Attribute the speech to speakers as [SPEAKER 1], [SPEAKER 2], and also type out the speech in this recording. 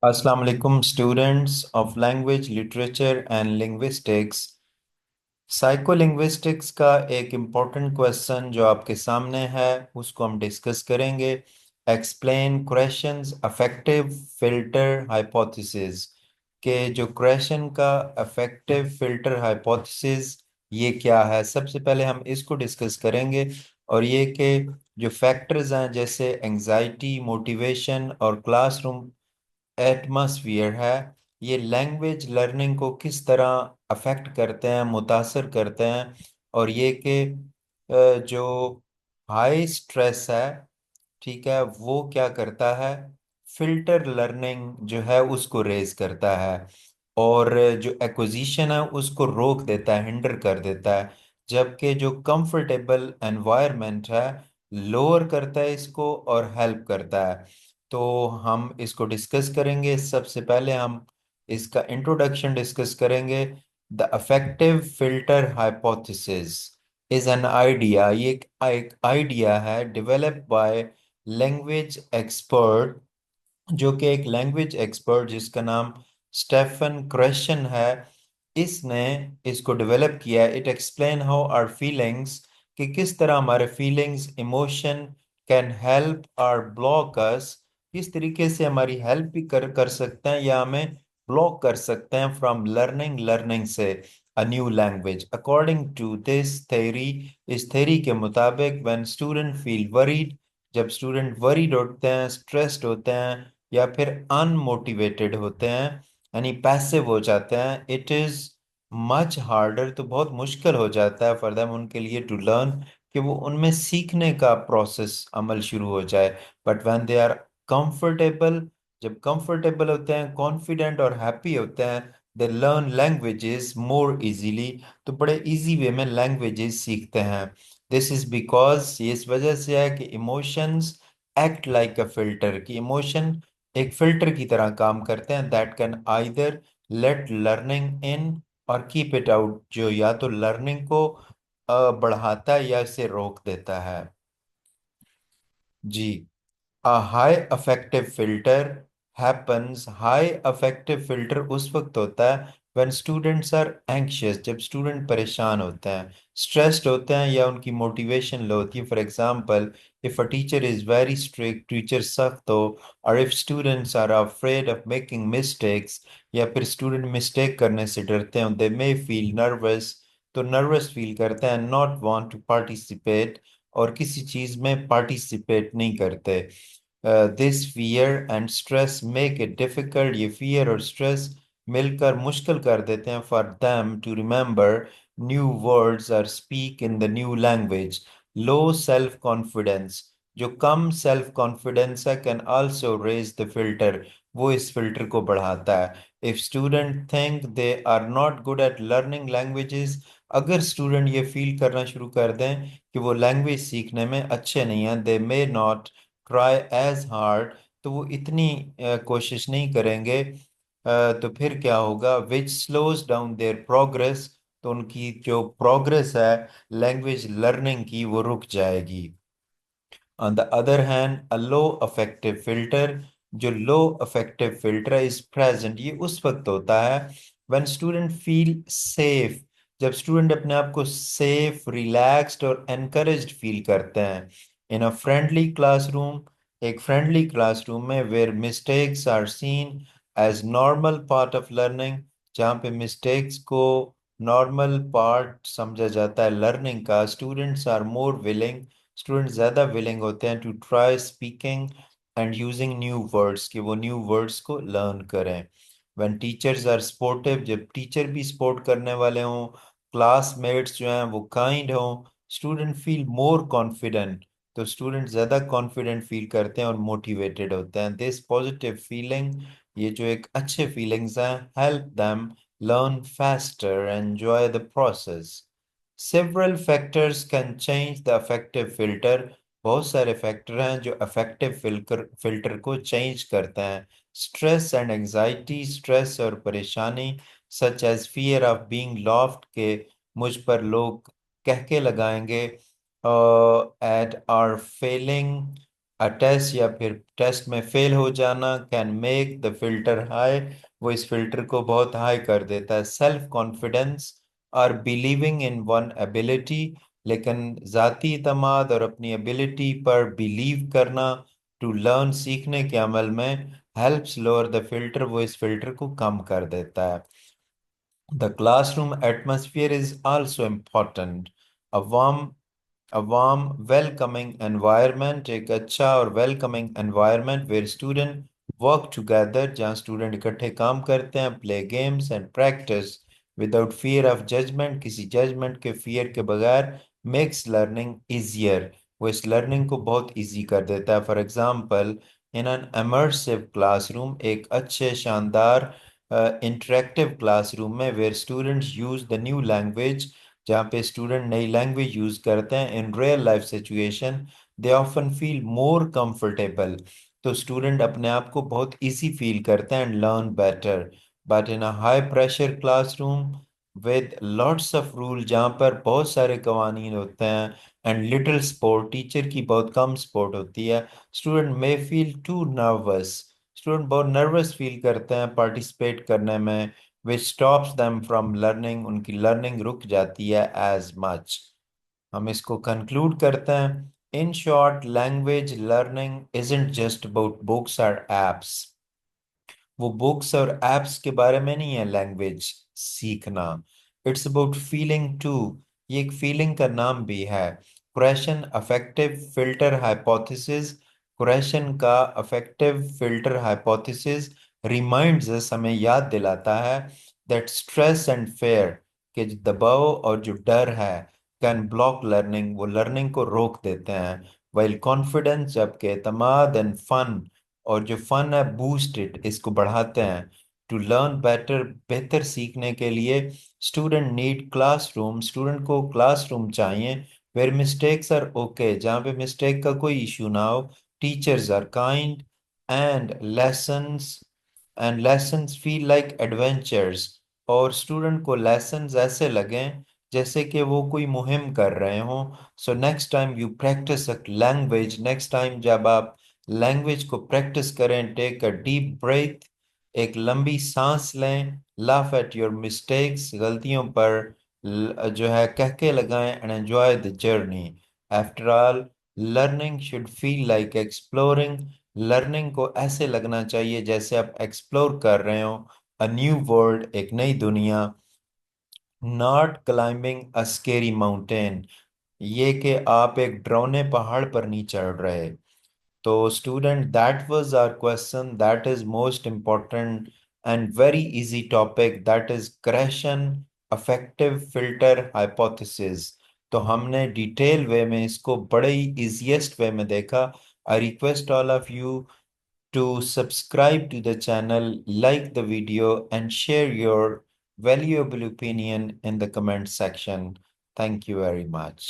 [SPEAKER 1] अस्सलाम वालेकुम students of language literature and linguistics. Psycholinguistics का एक इम्पोर्टेंट क्वेश्चन जो आपके सामने है उसको हम डिस्कस करेंगे। Explain questions affective filter hypothesis के जो क्वेश्चन का अफेक्टिव फिल्टर हाइपोथेसिस ये क्या है, सबसे पहले हम इसको डिस्कस करेंगे। और ये कि जो फैक्टर्स हैं जैसे एंजाइटी, मोटिवेशन और क्लासरूम एटमॉस्फियर है, ये लैंग्वेज लर्निंग को किस तरह अफेक्ट करते हैं, मुतासर करते हैं। और ये कि जो हाई स्ट्रेस है, ठीक है, वो क्या करता है, फिल्टर लर्निंग जो है उसको रेज करता है। और जो एक्विजिशन है उसको रोक देता है, हिंडर कर देता है। जबकि जो कंफर्टेबल एनवायरनमेंट है लोअर करता है इसको और हेल्प करता है। तो हम इसको डिस्कस करेंगे। सबसे पहले हम इसका इंट्रोडक्शन डिस्कस करेंगे। The affective filter hypothesis is an idea, ये एक आइडिया है डेवलप्ड बाय लैंग्वेज एक्सपर्ट, जो कि एक लैंग्वेज एक्सपर्ट जिसका नाम स्टेफन क्रेशन है, इसने इसको डेवलप किया है। It explain how our feelings, कि किस तरह हमारे feelings emotion can help our block us, किस तरीके से हमारी हेल्प भी कर सकते हैं या हमें ब्लॉक कर सकते हैं फ्रॉम लर्निंग लर्निंग से a new language. According to this theory, इस थ्योरी के मुताबिक व्हेन स्टूडेंट फील वरीड, जब स्टूडेंट वरीड होते हैं, स्ट्रेस्ड होते हैं या फिर अनमोटिवेटेड होते हैं, यानी पैसिव हो जाते हैं, इट इज मच हार्डर, तो बहुत मुश्किल हो जाता है फॉर देम, उनके लिए टू लर्न, कि वो उनमें सीखने का प्रोसेस अमल शुरू हो जाए। But when they are comfortable, जब कंफर्टेबल होते हैं, कॉन्फिडेंट और हैप्पी होते हैं, they learn languages more easily, तो बड़े इजी वे में लैंग्वेजेस सीखते हैं। दिस इज बिकॉज, ये इस वजह से है कि emotions act like a filter, की इमोशन एक फिल्टर की तरह काम करते हैं, that can either let learning in और कीप इट आउट, जो या तो लर्निंग को बढ़ाता है या इसे रोक देता है। जी। A high affective filter happens, high affective filter उस वक्त होता है when students are anxious, जब स्टूडेंट परेशान होते हैं, स्ट्रेस्ड होते हैं या उनकी मोटिवेशन लो होती है। For example, if a teacher is very strict, teacher सख्त हो, और if students are afraid of making mistakes, या फिर स्टूडेंट मिस्टेक करने से डरते हैं, दे मे फील नर्वस, तो नर्वस फील करते हैं, नॉट वांट टू पार्टिसिपेट, और किसी चीज में पार्टिसिपेट नहीं करते। This fear and stress make it difficult, ये फियर और स्ट्रेस मिलकर मुश्किल कर देते हैं for them to remember new words और speak in the new language. Low self confidence, जो कम सेल्फ कॉन्फिडेंस है, can also raise the filter, वो इस फिल्टर को बढ़ाता है। If student think they are not good at learning languages, अगर स्टूडेंट ये फील करना शुरू कर दें कि वो लैंग्वेज सीखने में अच्छे नहीं हैं, they may not try as hard, तो वो इतनी कोशिश नहीं करेंगे। तो फिर क्या होगा, विच स्लोज डाउन देयर प्रोग्रेस, तो उनकी जो प्रोग्रेस है लैंग्वेज लर्निंग की वो रुक जाएगी। On the other hand, a low affective filter, जो लो अफेक्टिव फिल्टर है इज प्रेजेंट, ये उस वक्त होता है व्हेन स्टूडेंट फील सेफ, जब स्टूडेंट अपने आप को सेफ, रिलैक्स्ड और एनकरेज्ड फील करते हैं। इन अ फ्रेंडली क्लासरूम, एक फ्रेंडली क्लासरूम में, where mistakes are seen as normal part of learning, जहाँ पे मिस्टेक्स को नॉर्मल पार्ट समझा जाता है लर्निंग का, students are more willing, student ज़्यादा विलिंग होते हैं to try speaking and using new words, कि वो न्यू वर्ड्स को लर्न करें। व्हेन टीचर्स आर सपोर्टिव, जब टीचर भी सपोर्ट करने वाले हों, क्लासमेट्स जो हैं वो काइंड हों, स्टूडेंट फील मोर कॉन्फिडेंट, तो स्टूडेंट ज़्यादा कॉन्फिडेंट फील करते हैं और मोटिवेटेड होते हैं। दिस पॉजिटिव फीलिंग, ये जो एक अच्छे फीलिंग्स हैं, help them learn faster, enjoy the process. Several factors can change the affective filter, बहुत सारे फैक्टर हैं जो अफेक्टिव फिल्टर को चेंज करते हैं। स्ट्रेस एंड एंजाइटी, स्ट्रेस और परेशानी, such as fear of being laughed, के मुझ पर लोग कह के लगाएंगे, एट आर फेलिंग टेस्ट या फिर टेस्ट में फेल हो जाना can make the filter high, वो इस फिल्टर को बहुत हाई कर देता है। सेल्फ कॉन्फिडेंस और बिलीविंग इन वन एबिलिटी, लेकिन जाती इतमाद और अपनी एबिलिटी पर बिलीव करना, टू लर्न सीखने के अमल में, हेल्प्स लोअर द फिल्टर, वो इस फिल्टर को कम कर देता है। The classroom atmosphere is also important. A warm a warm, welcoming environment, एक अच्छा और welcoming environment where student work together, जहाँ student इकट्ठे काम करते हैं, play games and practice without fear of judgment, किसी judgment के fear के बगैर, makes learning easier, वो इस learning को बहुत easy कर देता है। For example, in an immersive classroom, एक अच्छे शानदार इंटरेक्टिव क्लासरूम में, where students use the new language, जहाँ पे स्टूडेंट नई लैंग्वेज यूज करते हैं, in real life situation they often feel more comfortable, तो स्टूडेंट अपने आप को बहुत इजी फील करते हैं and learn better. But in a high pressure classroom with lots of rule, जहाँ पर बहुत सारे कवानीन होते हैं, एंड लिटिल स्पोर्ट, टीचर की बहुत कम सपोर्ट होती है, student may feel too nervous, student बहुत नर्वस फील करते हैं पार्टिसिपेट करने में, which stops them from learning, उनकी लर्निंग रुक जाती है एज मच। हम इसको कंक्लूड करते हैं। In short, language learning isn't just about books और एप्स, वो बुक्स और एप्स के बारे में नहीं है लैंग्वेज सीखना, इट्स अबाउट फीलिंग टू, ये एक फीलिंग का नाम भी है। Question affective filter hypothesis, question का affective filter hypothesis reminds us, हमें याद दिलाता है, दैट स्ट्रेस एंड फेयर, कि जो दबाव और जो डर है, कैन ब्लॉक लर्निंग, वो लर्निंग को रोक देते हैं। वाइल कॉन्फिडेंस, जबकि एतमाद, एंड फन, और जो फन है बूस्ट इट, इसको बढ़ाते हैं। टू लर्न बेटर, बेहतर सीखने के लिए, स्टूडेंट नीड क्लासरूम, स्टूडेंट को क्लासरूम चाहिए, वेयर मिस्टेक्स आर ओके, जहाँ पे मिस्टेक का कोई इशू ना हो, teachers are kind, and lessons feel like adventures, और स्टूडेंट को लेसन्स ऐसे लगें जैसे कि वो कोई मुहिम कर रहे हों। So next time you practice a language, next time जब आप लैंग्वेज को प्रैक्टिस करें, टेक अ डीप ब्रेथ, एक लंबी सांस लें, लाफ एट योर मिस्टेक्स, गलतियों पर जो है कहके लगाएं, and enjoy the journey. After all, learning should feel like exploring, learning को ऐसे लगना चाहिए जैसे आप एक्सप्लोर कर रहे हो अ न्यू वर्ल्ड, एक नई दुनिया, not climbing a scary mountain, ये कि आप एक डरावने पहाड़ पर नहीं चढ़ रहे। तो student, that was our question, that is most important and very easy topic, that is Gresham affective filter hypothesis। तो हमने डिटेल वे में इसको बड़े ही easiest वे में देखा। I request all of you to subscribe to the channel, like the video and share your valuable opinion in the comment section. Thank you very much.